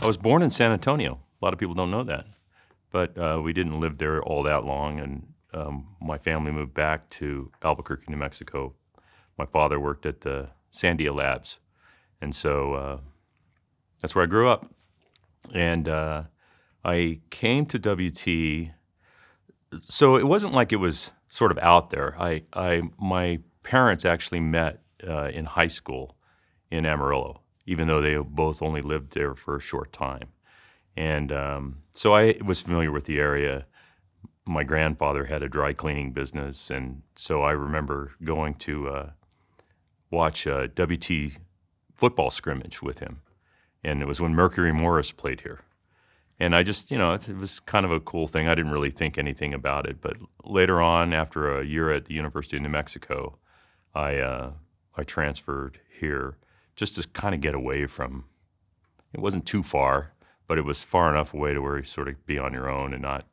was born in San Antonio. A lot of people don't know that, but we didn't live there all that long, and my family moved back to Albuquerque, New Mexico. My father worked at the Sandia Labs, and so that's where I grew up. And I came to WT, so it wasn't like it was sort of out there. My parents actually met in high school in Amarillo, even though they both only lived there for a short time. And so I was familiar with the area. My grandfather had a dry cleaning business, and so I remember going to watch a WT football scrimmage with him. And it was when Mercury Morris played here. And I just, it was kind of a cool thing. I didn't really think anything about it. But later on, after a year at the University of New Mexico, I transferred here just to kind of get away from, it wasn't too far, but it was far enough away to where you sort of be on your own and not,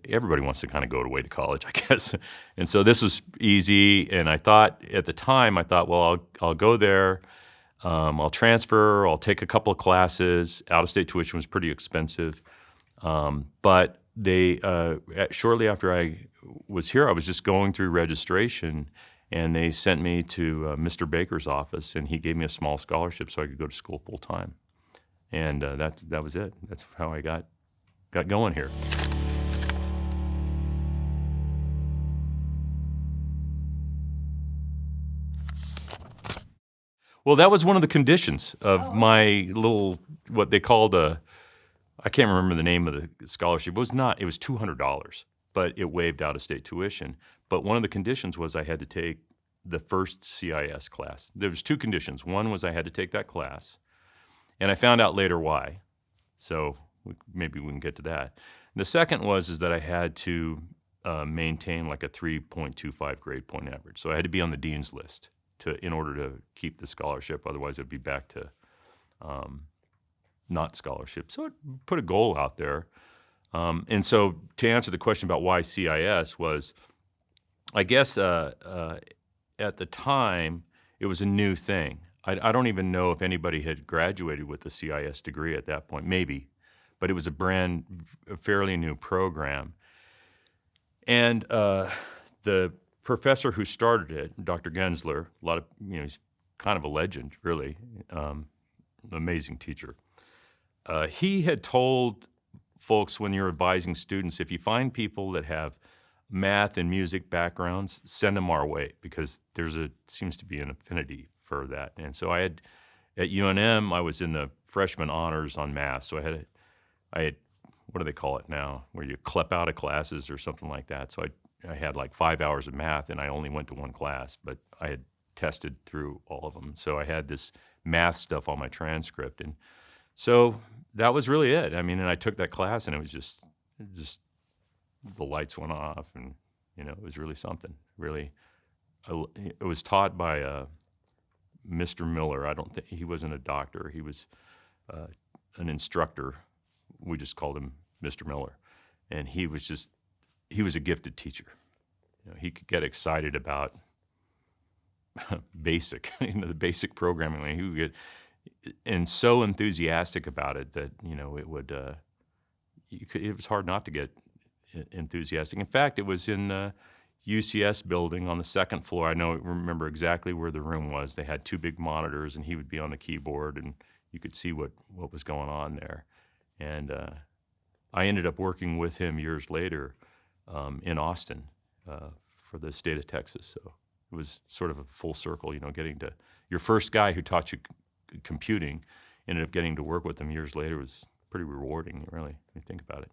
everybody wants to kind of go away to college, I guess. And so this was easy. And I thought, at the time, well, I'll go there. I'll transfer, I'll take a couple of classes. Out-of-state tuition was pretty expensive. But they, shortly after I was here, I was just going through registration, and they sent me to Mr. Baker's office, and he gave me a small scholarship so I could go to school full-time. And that was it. That's how I got going here. Well, that was one of the conditions of my little, what they called I can't remember the name of the scholarship. It was $200, but it waived out-of-state tuition. But one of the conditions was I had to take the first CIS class. There was two conditions. One was I had to take that class, and I found out later why. So maybe we can get to that. The second is that I had to maintain like a 3.25 grade point average. So I had to be on the dean's list in order to keep the scholarship. Otherwise, it'd be back to not scholarship. So it put a goal out there. And so to answer the question about why CIS was, I guess at the time, it was a new thing. I don't even know if anybody had graduated with a CIS degree at that point, maybe. But it was a fairly new program. And the professor who started it, Dr. Gensler, he's kind of a legend, really, amazing teacher. He had told folks when you're advising students, if you find people that have math and music backgrounds, send them our way, because seems to be an affinity for that. And so at UNM, I was in the freshman honors on math, so I had what do they call it now, where you clep out of classes or something like that. So I had like 5 hours of math, and I only went to one class, but I had tested through all of them. So I had this math stuff on my transcript. And so that was really it. I mean, and I took that class, and it was just the lights went off, and, it was really something. Really, it was taught by Mr. Miller. I don't think, he wasn't a doctor. He was an instructor. We just called him Mr. Miller. And he was a gifted teacher. He could get excited about basic, the basic programming. He would get and so enthusiastic about it that it would. It was hard not to get enthusiastic. In fact, it was in the UCS building on the second floor. I remember exactly where the room was. They had two big monitors, and he would be on the keyboard, and you could see what was going on there. And I ended up working with him years later in Austin for the state of Texas. So it was sort of a full circle, getting to your first guy who taught you computing, ended up getting to work with him years later. Was pretty rewarding, really, when you think about it.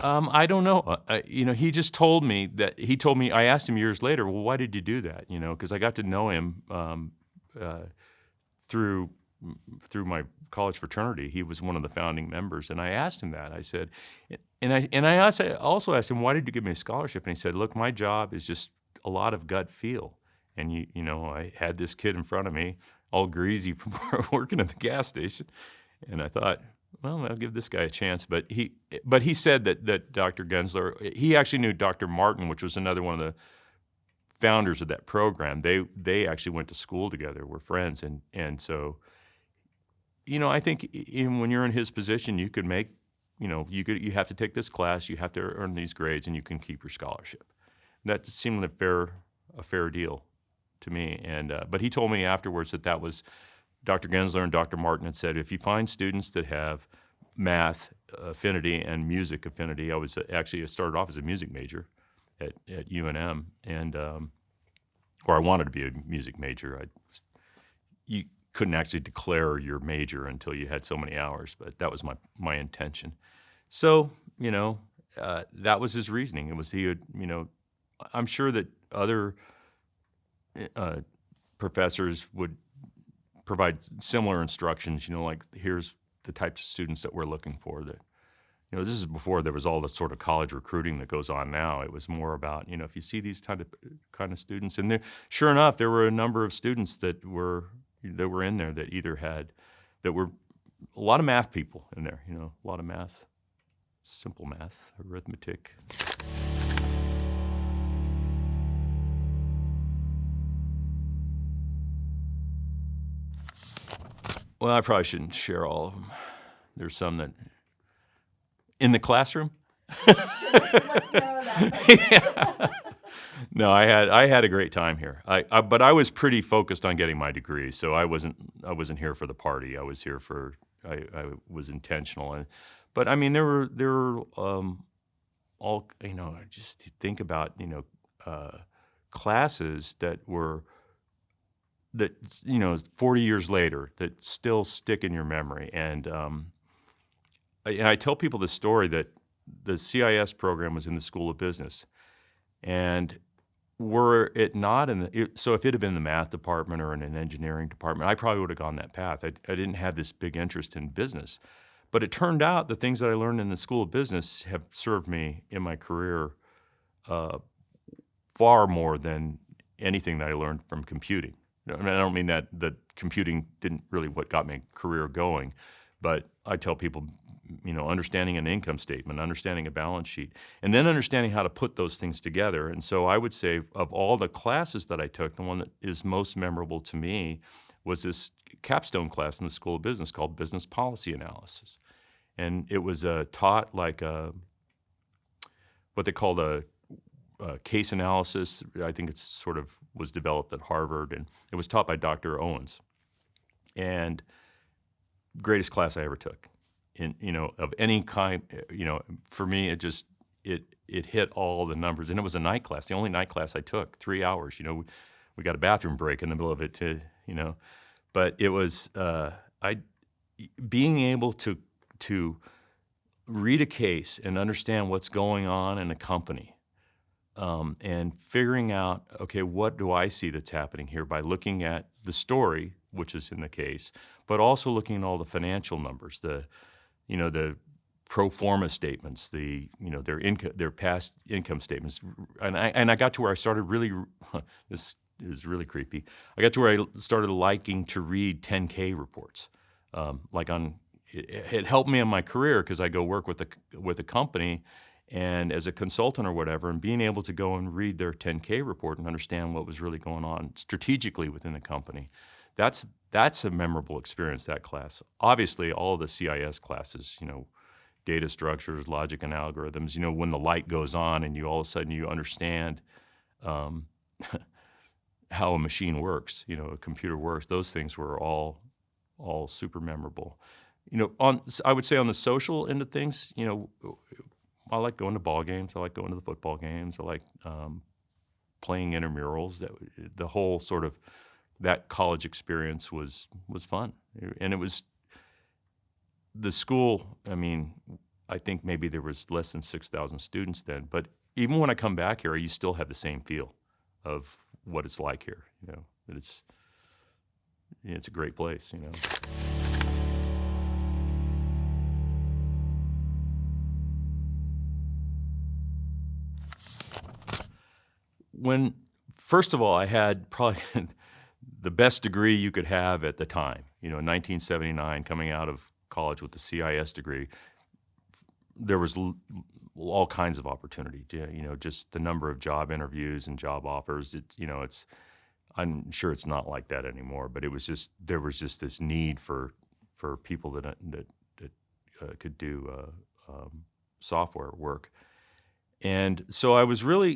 I don't know. He just told me that. I asked him years later, well, why did you do that? Because I got to know him through my college fraternity. He was one of the founding members, and I asked him that. I said, I also asked him, why did you give me a scholarship? And he said, look, my job is just a lot of gut feel. And I had this kid in front of me, all greasy from working at the gas station, and I thought, well, I'll give this guy a chance. But he said that Dr. Gensler, he actually knew Dr. Martin, which was another one of the founders of that program. They actually went to school together, were friends, and so I think when you're in his position, you could make, you have to take this class, you have to earn these grades, and you can keep your scholarship. That seemed a fair deal to me. And but he told me afterwards that was Dr. Gensler and Dr. Martin had said, if you find students that have math affinity and music affinity, I started off as a music major at UNM, and or I wanted to be a music major. You couldn't actually declare your major until you had so many hours, but that was my intention. So that was his reasoning. It was I'm sure that other professors would provide similar instructions. Like here's the types of students that we're looking for. That this is before there was all the sort of college recruiting that goes on now. It was more about if you see these kind of students, and sure enough, there were a number of students that were in there that were a lot of math people in there. A lot of math, simple math, arithmetic. Well, I probably shouldn't share all of them. There's some that in the classroom. Let's narrow that. No, I had a great time here. But I was pretty focused on getting my degree, so I wasn't here for the party. I was here I was intentional. But I mean, there were all just think about classes that 40 years later that still stick in your memory. And I tell people the story that the CIS program was in the School of Business, and were it not so if it had been in the math department or in an engineering department, I probably would have gone that path. I didn't have this big interest in business, but it turned out the things that I learned in the School of Business have served me in my career far more than anything that I learned from computing. I don't mean that computing didn't really what got my career going, but I tell people, understanding an income statement, understanding a balance sheet, and then understanding how to put those things together. And so I would say of all the classes that I took, the one that is most memorable to me was this capstone class in the School of Business called Business Policy Analysis. And it was taught like what they called a case analysis. I think it's sort of was developed at Harvard, and it was taught by Dr. Owens. And greatest class I ever took, of any kind. For me, it hit all the numbers, and it was a night class, the only night class I took, 3 hours. We got a bathroom break in the middle of it too. But it was being able to read a case and understand what's going on in a company. And figuring out, okay, what do I see that's happening here by looking at the story, which is in the case, but also looking at all the financial numbers, the pro forma statements, their past income statements, and I got to where I started really. This is really creepy. I got to where I started liking to read 10K reports, it helped me in my career because I go work with a company. And as a consultant or whatever, and being able to go and read their 10K report and understand what was really going on strategically within the company, that's a memorable experience, that class. Obviously, all of the CIS classes, data structures, logic and algorithms, when the light goes on and you all of a sudden you understand how a machine works, a computer works, those things were all super memorable. I would say on the social end of things, I like going to ball games. I like going to the football games. I like playing intramurals. The whole sort of that college experience was fun, and it was the school. I mean, I think maybe there was less than 6,000 students then, but even when I come back here, you still have the same feel of what it's like here. That it's a great place. First of all, I had probably the best degree you could have at the time. In 1979, coming out of college with the CIS degree, there was all kinds of opportunity. Just the number of job interviews and job offers. I'm sure it's not like that anymore, but there was just this need for people that could do software work. And so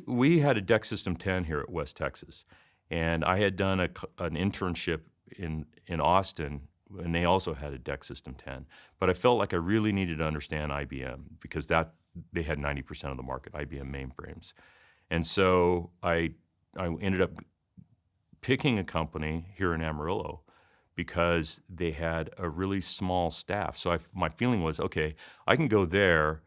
we had a DEC System 10 here at West Texas, and I had done an internship in Austin, and they also had a DEC System 10. But I felt like I really needed to understand IBM because they had 90% of the market, IBM mainframes. And so I ended up picking a company here in Amarillo because they had a really small staff. So my feeling was, okay, I can go there.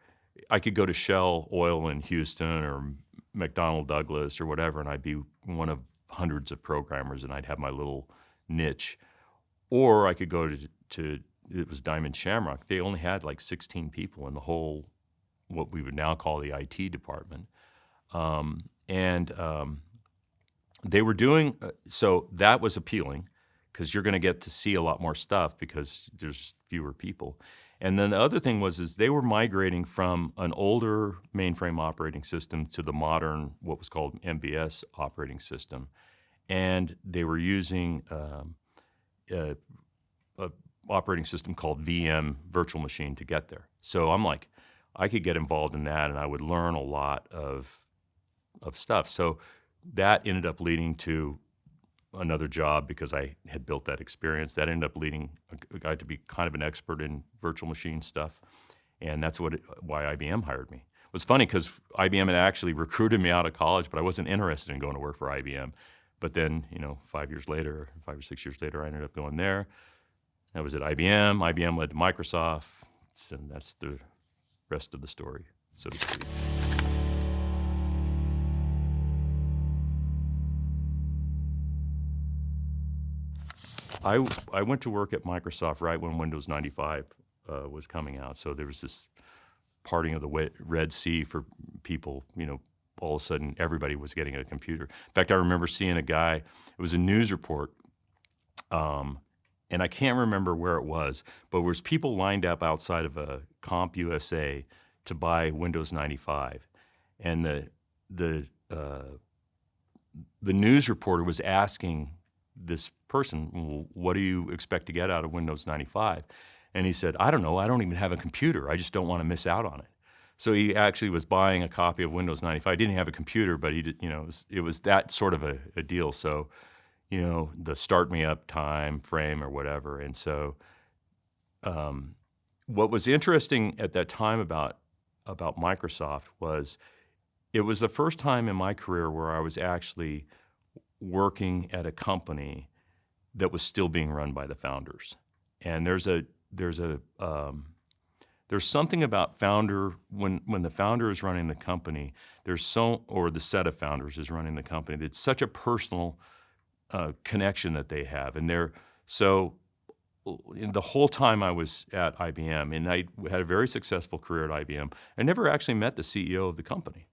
I could go to Shell Oil in Houston or McDonnell Douglas or whatever, and I'd be one of hundreds of programmers, and I'd have my little niche. Or I could go to it was Diamond Shamrock. They only had like 16 people in the whole, what we would now call the IT department. They were doing, so that was appealing because you're going to get to see a lot more stuff because there's fewer people. And then the other thing is they were migrating from an older mainframe operating system to the modern, what was called MVS operating system. And they were using a operating system called VM, virtual machine, to get there. So I'm like, I could get involved in that, and I would learn a lot of stuff. So that ended up leading to another job because I had built that experience. That ended up leading a guy to be kind of an expert in virtual machine stuff, and that's why IBM hired me. It was funny because IBM had actually recruited me out of college, but I wasn't interested in going to work for IBM. But then, 5 or 6 years later, I ended up going there. I was at IBM. IBM led to Microsoft, and that's the rest of the story, so to speak. I went to work at Microsoft right when Windows 95 was coming out. So there was this parting of the Red Sea for people. All of a sudden, everybody was getting a computer. In fact, I remember seeing a guy. It was a news report, and I can't remember where it was, but there was people lined up outside of a CompUSA to buy Windows 95, and the news reporter was asking this person, well, what do you expect to get out of Windows 95? And he said, I don't know. I don't even have a computer. I just don't want to miss out on it. So he actually was buying a copy of Windows 95. He didn't have a computer, but he did, it was that sort of a deal. So, the start me up time frame or whatever. And so what was interesting at that time about Microsoft was it was the first time in my career where I was actually working at a company that was still being run by the founders. And there's something about founder when the founder is running the company, or the set of founders is running the company. It's such a personal connection that they have, and in the whole time I was at IBM, and I had a very successful career at IBM. I never actually met the CEO of the company.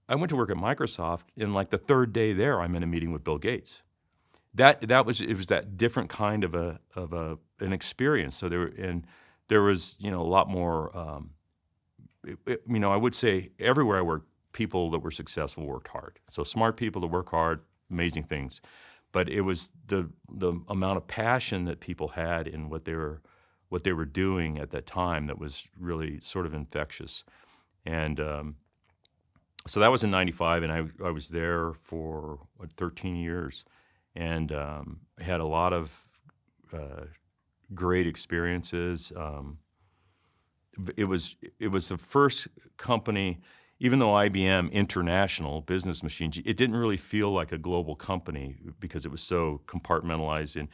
I went to work at Microsoft, and like the third day there, I'm in a meeting with Bill Gates. It was that different kind of an experience. So there was a lot more. I would say everywhere I worked, people that were successful worked hard. So smart people that work hard, amazing things. But it was the amount of passion that people had in what they were doing at that time that was really sort of infectious. And so that was in '95, and I was there for 13 years, and had a lot of great experiences. It was the first company, even though IBM International Business Machines, it didn't really feel like a global company because it was so compartmentalized in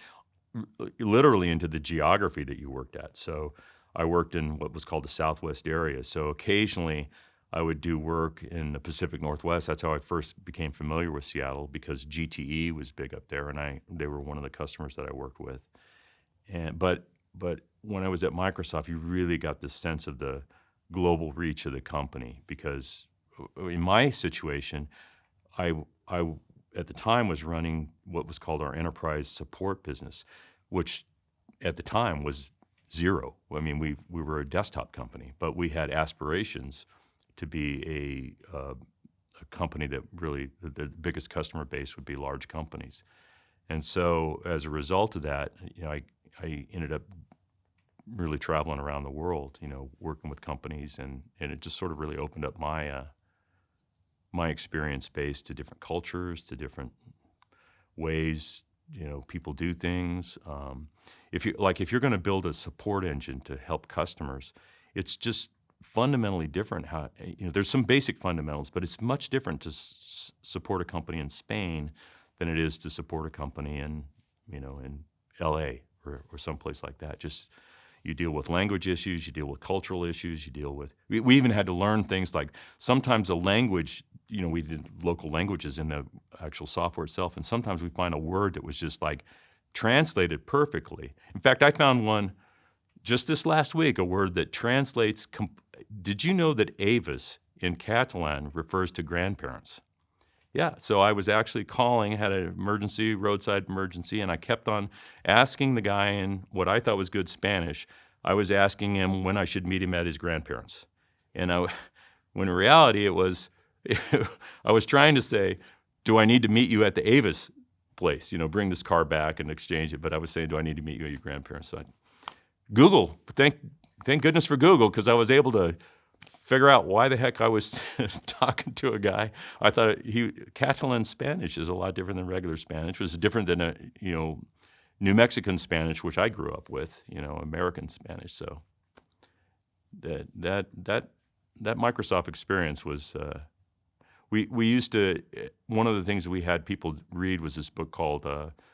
literally into the geography that you worked at. So I worked in what was called the Southwest area. So occasionally I would do work in the Pacific Northwest. That's how I first became familiar with Seattle, because GTE was big up there, and they were one of the customers that I worked with. But when I was at Microsoft, you really got this sense of the global reach of the company, because in my situation, I at the time was running what was called our enterprise support business, which at the time was zero. I mean, we were a desktop company, but we had aspirations to be a company that really the biggest customer base would be large companies. And so as a result of that, I ended up really traveling around the world, working with companies, and it just sort of really opened up my experience base to different cultures, to different ways people do things. If you're going to build a support engine to help customers, it's just fundamentally different. How there's some basic fundamentals, but it's much different to support a company in Spain than it is to support a company in L.A. or someplace like that. Just you deal with language issues, you deal with cultural issues, you deal with. We even had to learn things like sometimes a language. We did local languages in the actual software itself, and sometimes we find a word that was just like translated perfectly. In fact, I found one just this last week, a word that translates. Did you know that avis in Catalan refers to grandparents? Yeah, so I was actually calling, had an roadside emergency, and I kept on asking the guy in what I thought was good Spanish. I was asking him when I should meet him at his grandparents. And when in reality it was, I was trying to say, do I need to meet you at the Avis place? Bring this car back and exchange it. But I was saying, do I need to meet you at your grandparents' side? Google, thank goodness for Google, because I was able to figure out why the heck I was talking to a guy. I thought Catalan Spanish is a lot different than regular Spanish. It was different than New Mexican Spanish, which I grew up with, American Spanish. So that Microsoft experience was. We used to. One of the things that we had people read was this book called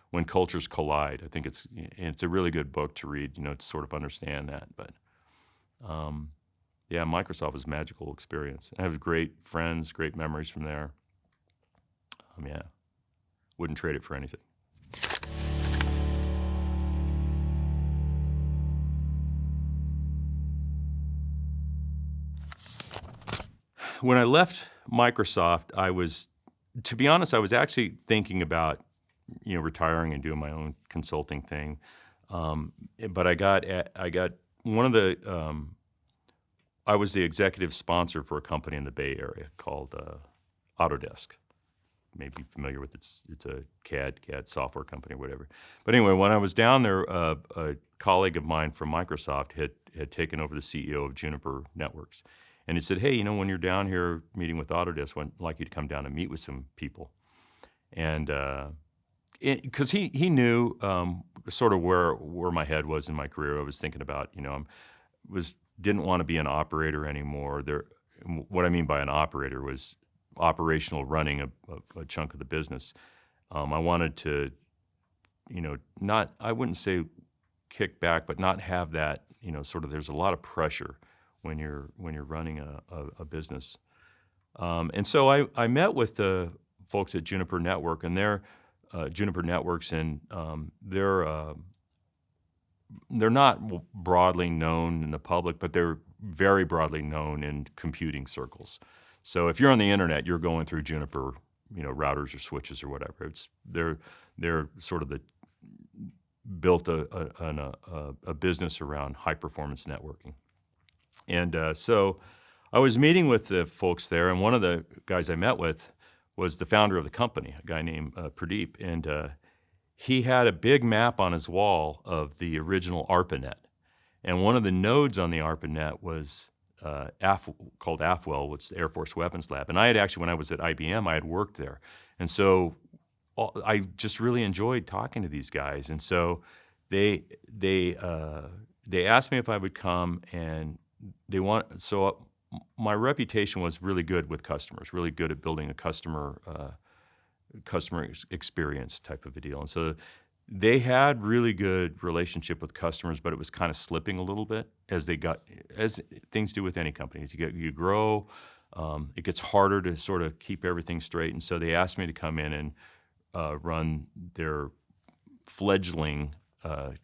When Cultures Collide. I think it's a really good book to read, to sort of understand that. But yeah, Microsoft was a magical experience. I have great friends, great memories from there. Yeah, wouldn't trade it for anything. When I left Microsoft, to be honest, I was actually thinking about, retiring and doing my own consulting thing. But I got one of the. I was the executive sponsor for a company in the Bay Area called Autodesk. Maybe you're familiar with it. It's a CAD software company or whatever. But anyway, when I was down there, a colleague of mine from Microsoft had taken over the CEO of Juniper Networks. And he said, hey, when you're down here meeting with Autodesk, I'd like you to come down and meet with some people. And because he knew sort of where my head was in my career. I was thinking about, didn't want to be an operator anymore. What I mean by an operator was operational running a chunk of the business. I wanted to, I wouldn't say kick back, but not have that, sort of there's a lot of pressure when you're running a business. And so I met with the folks at Juniper Network, and they're Juniper Networks, and they're not broadly known in the public, but they're very broadly known in computing circles. So if you're on the internet, you're going through Juniper, routers or switches or whatever. They're sort of built a business around high performance networking. And so I was meeting with the folks there, and one of the guys I met with was the founder of the company, a guy named Pradeep, and he had a big map on his wall of the original ARPANET. And one of the nodes on the ARPANET was called AFWEL, which is the Air Force Weapons Lab. And I had actually, when I was at IBM, I had worked there. And so I just really enjoyed talking to these guys. And so they asked me if I would come, and so my reputation was really good with customers, really good at building a customer experience type of a deal. And so they had really good relationship with customers, but it was kind of slipping a little bit as things do with any company. You grow, it gets harder to sort of keep everything straight. And so they asked me to come in and run their fledgling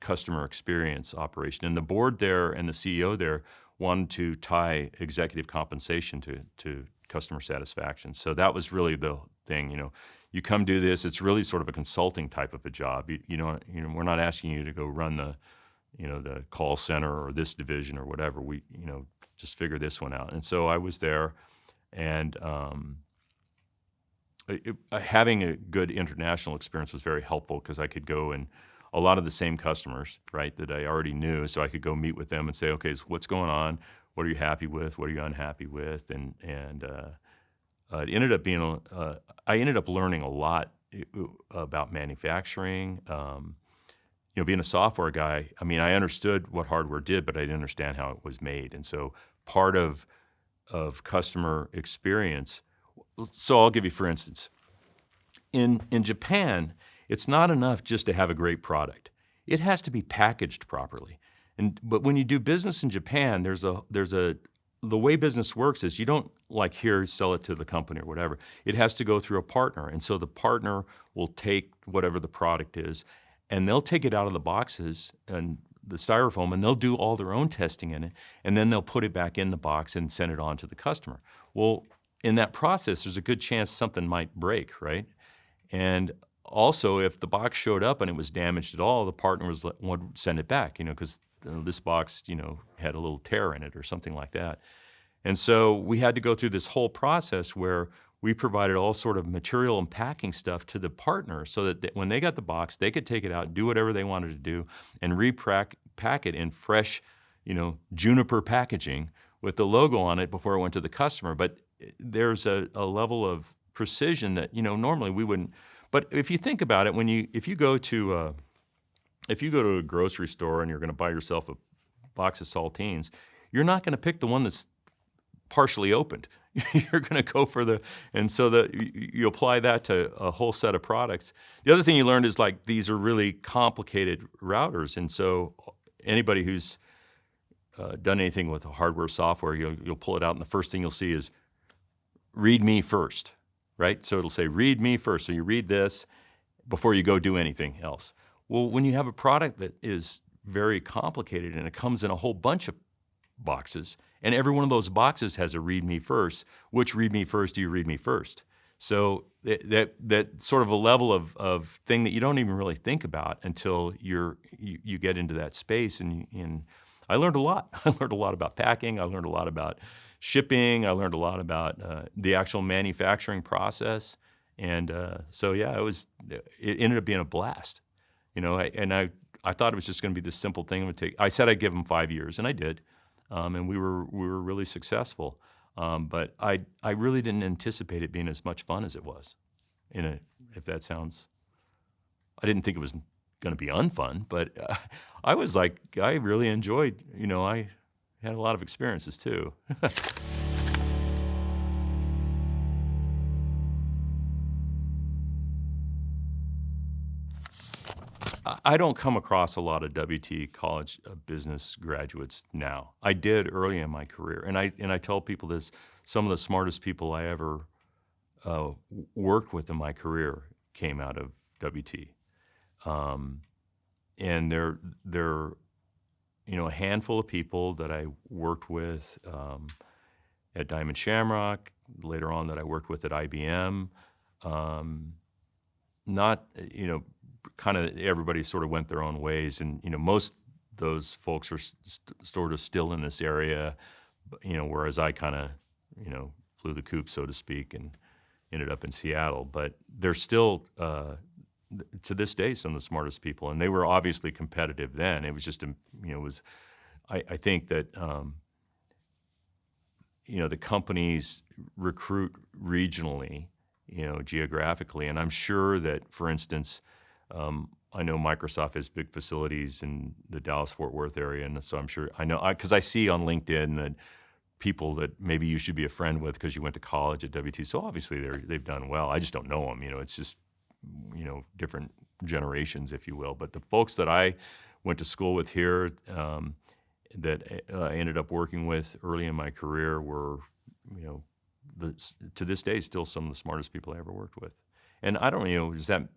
customer experience operation. And the board there and the CEO there wanted to tie executive compensation to customer satisfaction. So that was really the thing. You come do this. It's really sort of a consulting type of a job. We're not asking you to go run the the call center or this division or whatever. We, just figure this one out. And so I was there, and having a good international experience was very helpful because I could go and a lot of the same customers, right, that I already knew. So I could go meet with them and say, okay, so what's going on? What are you happy with? What are you unhappy with? And it ended up being, I ended up learning a lot about manufacturing. Being a software guy, I mean, I understood what hardware did, but I didn't understand how it was made. And so part of customer experience, so I'll give you, for instance, in Japan, it's not enough just to have a great product. It has to be packaged properly. But when you do business in Japan, the way business works is you don't like here sell it to the company or whatever. It has to go through a partner, and so the partner will take whatever the product is, and they'll take it out of the boxes and the styrofoam, and they'll do all their own testing in it, and then they'll put it back in the box and send it on to the customer. Well, in that process, there's a good chance something might break, right? And also, if the box showed up and it was damaged at all, the partner would send it back, because this box, had a little tear in it or something like that. And so we had to go through this whole process where we provided all sort of material and packing stuff to the partner so that when they got the box, they could take it out, do whatever they wanted to do, and pack it in fresh, juniper packaging with the logo on it before it went to the customer. But there's a level of precision that, normally we wouldn't. But if you think about it, if you go to a grocery store and you're going to buy yourself a box of saltines, you're not going to pick the one that's partially opened. You're going to go for and so you apply that to a whole set of products. The other thing you learned is like these are really complicated routers, and so anybody who's done anything with hardware, software, you'll pull it out, and the first thing you'll see is read me first, right? So it'll say read me first. So you read this before you go do anything else. Well, when you have a product that is very complicated and it comes in a whole bunch of boxes, and every one of those boxes has a read me first, which read me first do you read me first? So that sort of a level of thing that you don't even really think about until you get into that space. And I learned a lot. I learned a lot about packing. I learned a lot about shipping. I learned a lot about the actual manufacturing process. And so yeah, it ended up being a blast. I thought it was just going to be this simple thing. I said I'd give them 5 years, and I did, and we were really successful. But I really didn't anticipate it being as much fun as it was. If that sounds, I didn't think it was going to be unfun, but I was like, I really enjoyed. I had a lot of experiences too. I don't come across a lot of WT College of Business graduates now. I did early in my career, and I tell people this: some of the smartest people I ever worked with in my career came out of WT, and they're a handful of people that I worked with at Diamond Shamrock. Later on, that I worked with at IBM. Not kind of everybody sort of went their own ways, and most those folks are sort of still in this area, whereas I kind of flew the coop, so to speak, and ended up in Seattle. But they're still to this day some of the smartest people, and they were obviously competitive then. It was just I think that the companies recruit regionally, geographically, and I'm sure that, for instance, I know Microsoft has big facilities in the Dallas-Fort Worth area, and so I'm sure because I see on LinkedIn that people that maybe you should be a friend with because you went to college at WT. So obviously they've done well. I just don't know them. It's just different generations, if you will. But the folks that I went to school with here that I ended up working with early in my career were to this day still some of the smartest people I ever worked with. And I don't does that.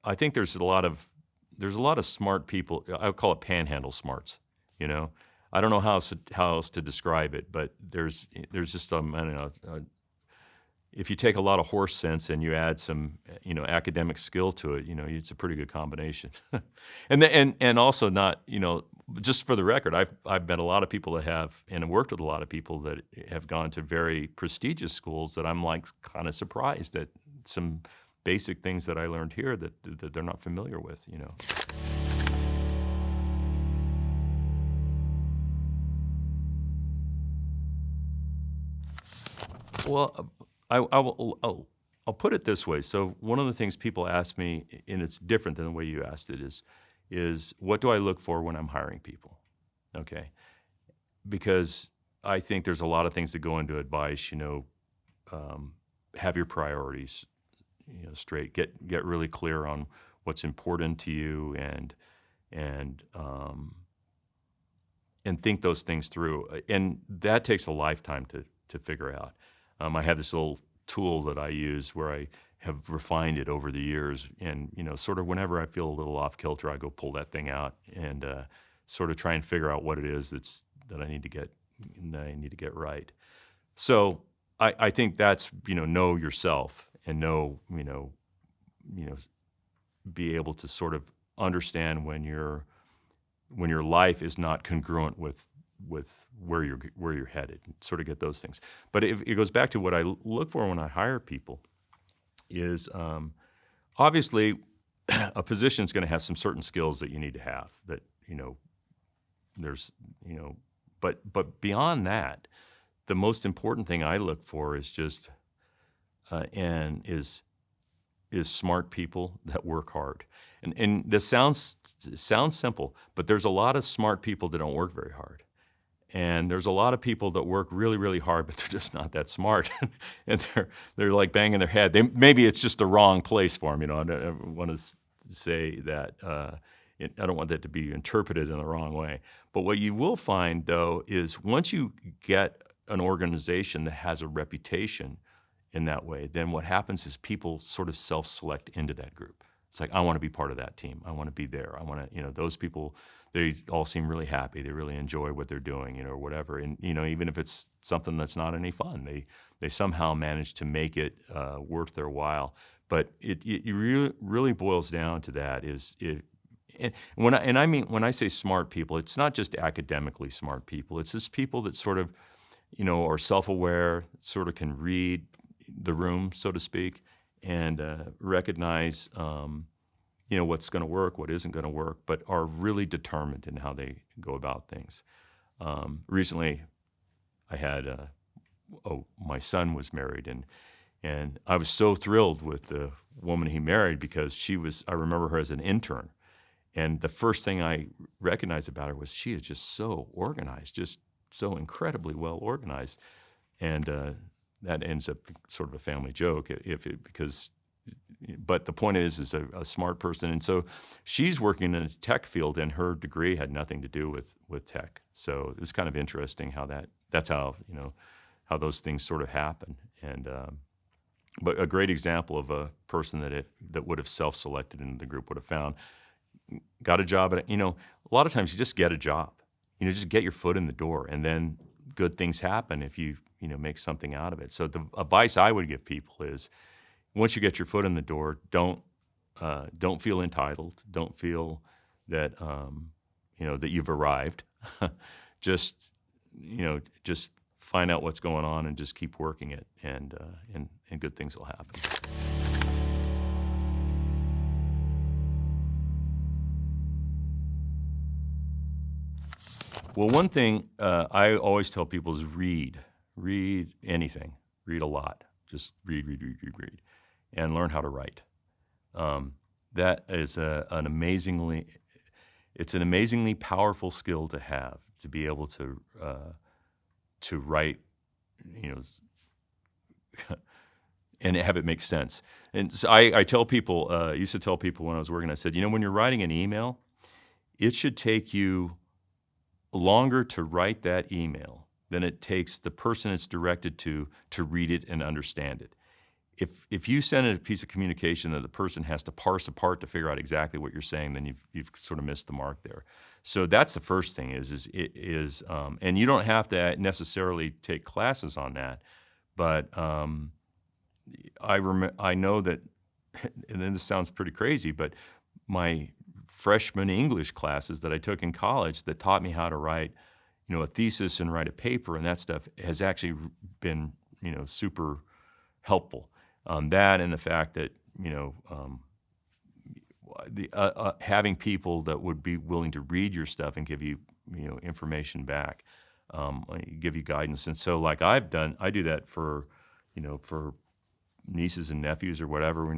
I think there's a lot of smart people. I would call it panhandle smarts. I don't know how else to describe it, but there's just I don't know, if you take a lot of horse sense and you add some, academic skill to it, it's a pretty good combination. And also not, just for the record, I've met a lot of people that have, and worked with a lot of people that have gone to very prestigious schools that I'm like kind of surprised that some basic things that I learned here that they're not familiar with. Well, I'll put it this way. So one of the things people ask me, and it's different than the way you asked it, is what do I look for when I'm hiring people? Okay, because I think there's a lot of things that go into advice. Have your priorities, straight. Get really clear on what's important to you, and think those things through. And that takes a lifetime to figure out. I have this little tool that I use where I have refined it over the years, and sort of whenever I feel a little off kilter, I go pull that thing out and sort of try and figure out what it is that I need to get right. So I think that's know yourself and be able to sort of understand when your life is not congruent with where you're headed, sort of get those things. But it goes back to what I look for when I hire people is obviously a position is going to have some certain skills that you need to have that, there's, but beyond that, the most important thing I look for is just, is smart people that work hard. And this sounds simple, but there's a lot of smart people that don't work very hard. And there's a lot of people that work really, really hard, but they're just not that smart, and they're like banging their head. Maybe it's just the wrong place for them. I don't want to say that. I don't want that to be interpreted in the wrong way. But what you will find, though, is once you get an organization that has a reputation in that way, then what happens is people sort of self-select into that group. It's like, I want to be part of that team. I want to be there. I want to, those people, they all seem really happy. They really enjoy what they're doing, or whatever. And, even if it's something that's not any fun, they somehow manage to make it worth their while. But it really boils down to that and when I say smart people, it's not just academically smart people. It's just people that sort of, are self-aware, sort of can read the room, so to speak, and recognize, what's going to work, what isn't going to work, but are really determined in how they go about things. Recently, I had my son was married, and I was so thrilled with the woman he married because I remember her as an intern, and the first thing I recognized about her was she is just so organized, just so incredibly well organized, and that ends up sort of a family joke but the point is a smart person. And so she's working in a tech field, and her degree had nothing to do with tech. So it's kind of interesting how that's how those things sort of happen. And but a great example of a person that would have self-selected into the group would have got a job at, a lot of times you just get a job, just get your foot in the door, and then good things happen if you make something out of it. So the advice I would give people is, once you get your foot in the door, don't feel entitled. Don't feel that that you've arrived. just find out what's going on and just keep working it, and good things will happen. Well, one thing I always tell people is read anything, read a lot. Just read, and learn how to write. That is an amazingly powerful skill to have, to be able to write, and have it make sense. And so I tell people, used to tell people when I was working, I said, when you're writing an email, it should take you longer to write that email than it takes the person it's directed to read it and understand it. If you send a piece of communication that the person has to parse apart to figure out exactly what you're saying, then you've sort of missed the mark there. So that's the first thing and you don't have to necessarily take classes on that, but I know that, and then this sounds pretty crazy, but my freshman English classes that I took in college that taught me how to write, a thesis and write a paper and that stuff has actually been, super helpful. That and the fact that, having people that would be willing to read your stuff and give you, information back, give you guidance. And so, like I do that for, for nieces and nephews or whatever.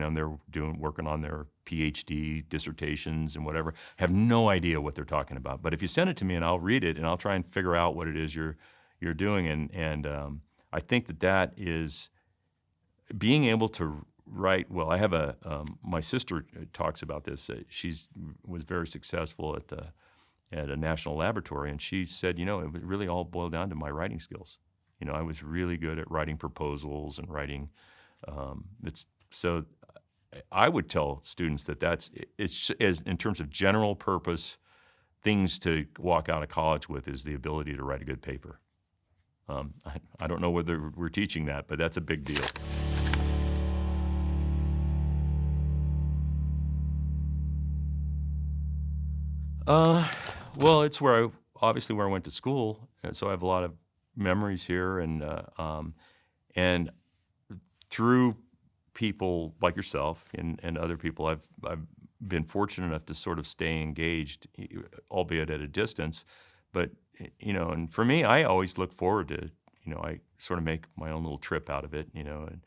They're working on their PhD dissertations and whatever. Have no idea what they're talking about. But if you send it to me, and I'll read it, and I'll try and figure out what it is you're doing, and I think that is being able to write well. I have my sister talks about this. Was very successful at a national laboratory, and she said, it would really all boiled down to my writing skills. I was really good at writing proposals and writing. So I would tell students it's as in terms of general purpose things to walk out of college with is the ability to write a good paper. I don't know whether we're teaching that, but that's a big deal. Well, it's obviously where I went to school, and so I have a lot of memories here, and through people like yourself and other people, I've been fortunate enough to sort of stay engaged, albeit at a distance. But and for me, I always look forward to, I sort of make my own little trip out of it, and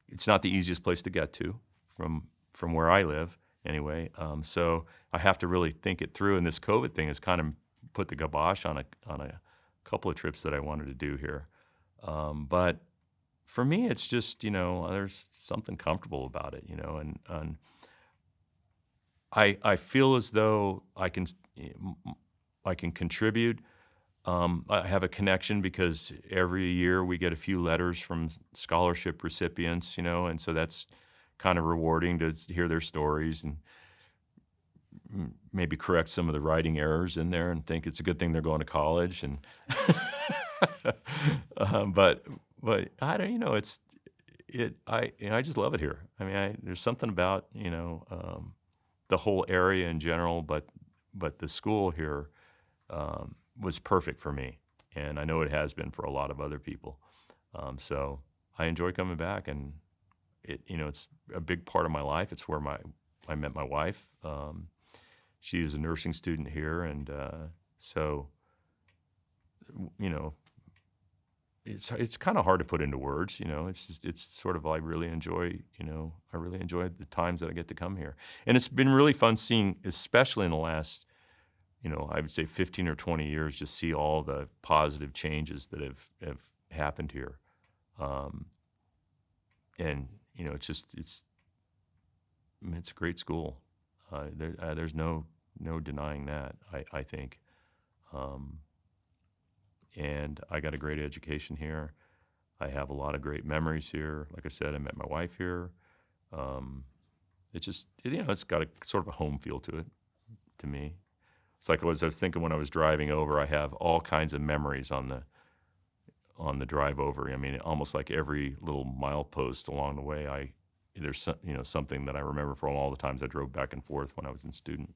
it's not the easiest place to get to from where I live anyway. So I have to really think it through, and this COVID thing has kind of put the kibosh on a couple of trips that I wanted to do here. But for me, it's just, there's something comfortable about it, and I feel as though I can contribute. I have a connection because every year we get a few letters from scholarship recipients, and so that's kind of rewarding to hear their stories and maybe correct some of the writing errors in there and think it's a good thing they're going to college. And but I don't, I just love it here. I mean, there's something about the whole area in general, but the school here was perfect for me, and I know it has been for a lot of other people. So I enjoy coming back, and it's a big part of my life. It's where I met my wife. She is a nursing student here, and so it's kind of hard to put into words. It's sort of I really enjoy the times that I get to come here, and it's been really fun seeing, especially in the last I would say 15 or 20 years, just see all the positive changes that have happened here, and it's a great school. There's no denying that. I think. And I got a great education here. I have a lot of great memories here. Like I said, I met my wife here. It's got a sort of a home feel to it, to me. It's like I was thinking when I was driving over, I have all kinds of memories on the drive over. I mean, almost like every little milepost along the way, there's something that I remember from all the times I drove back and forth when I was a student.